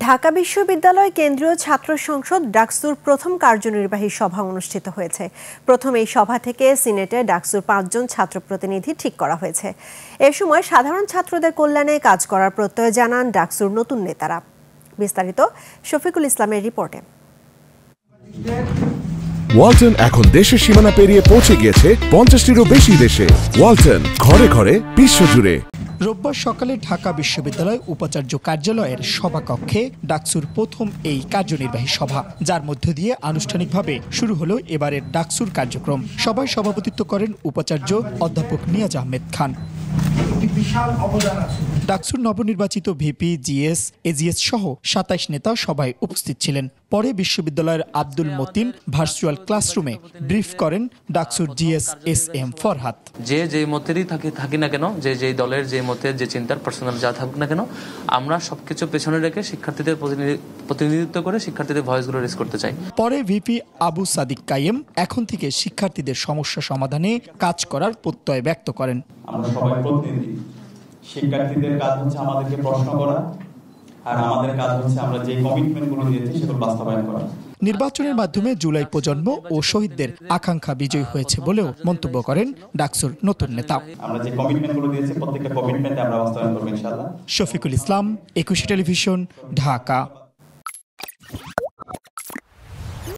ঢাকা বিশ্ববিদ্যালয় কেন্দ্রীয় ছাত্র সংসদ ডাকসুর প্রথম কার্যনির্বাহী সভা অনুষ্ঠিত হয়েছে। প্রথম এই সভা থেকে সিনেটে ডাকসুর 5 জন ছাত্র প্রতিনিধি ঠিক করা হয়েছে। এ সময় সাধারণ ছাত্রদের কল্যাণে কাজ করার প্রত্যয় জানান ডাকসুর নতুন নেতারা। বিস্তারিত শফিকুল ইসলামের রিপোর্টে। ওয়ালটন এখন দেশের সীমানা পেরিয়ে পৌঁছে গিয়েছে 50টিরও বেশি দেশে। ওয়ালটন, ঘরে ঘরে বিশ্বজুড়ে। রোববার সকালে ঢাকা বিশ্ববিদ্যালয় উপাচার্য কার্যালয়ের সভাকক্ষে ডাকসুর প্রথম এই কার্যনির্বাহী সভা, যার মধ্য দিয়ে আনুষ্ঠানিকভাবে শুরু হলো এবারের ডাকসুর কার্যক্রম। সভায় সভাপতিত্ব করেন উপাচার্য অধ্যাপক নিয়াজ আহমেদ খান। ডাকসুর নবনির্বাচিত ভিপি, জিএস, এজিএস সহ 27 নেতা সভায় উপস্থিত ছিলেন। পরে বিশ্ববিদ্যালয়ের আব্দুল মতিন ভার্চুয়াল ক্লাসরুমে ব্রিফ করেন ডাকসুর জিএস এস এম ফরহাদ। যে মতেরই থাকি না কেন, যে দলের যে মতের যে চিন্তার পার্সোনাল যা থাকুক না কেন, আমরা সবকিছু পেছনে রেখে শিক্ষার্থীদের প্রতিনিধিত্ব করে শিক্ষার্থীদের ভয়েসগুলো রেজ করতে চাই। পরে ভিপি আবু সাদিক কায়েম এখন থেকে শিক্ষার্থীদের সমস্যা সমাধানে কাজ করার প্রত্যয় ব্যক্ত করেন। আমরা সবাই প্রতিনিধি, শিক্ষার্থীদের কাজ হচ্ছে আমাদেরকে প্রশ্ন করা, আর আমাদের কাজ হচ্ছে আমরা যে কমিটমেন্টগুলো দিয়েছি সেগুলো বাস্তবায়ন করা। নির্বাচনের মাধ্যমে জুলাই প্রজন্ম ও শহীদদের আকাঙ্ক্ষা বিজয়ী হয়েছে বলেও মন্তব্য করেন ডাকসুর নতুন নেতা। আমরা যে কমিটমেন্টগুলো দিয়েছি প্রত্যেকটা কমিটমেন্টে আমরা বাস্তবায়ন করব ইনশাআল্লাহ। শফিকুল ইসলাম, 21 টেলিভিশন, ঢাকা।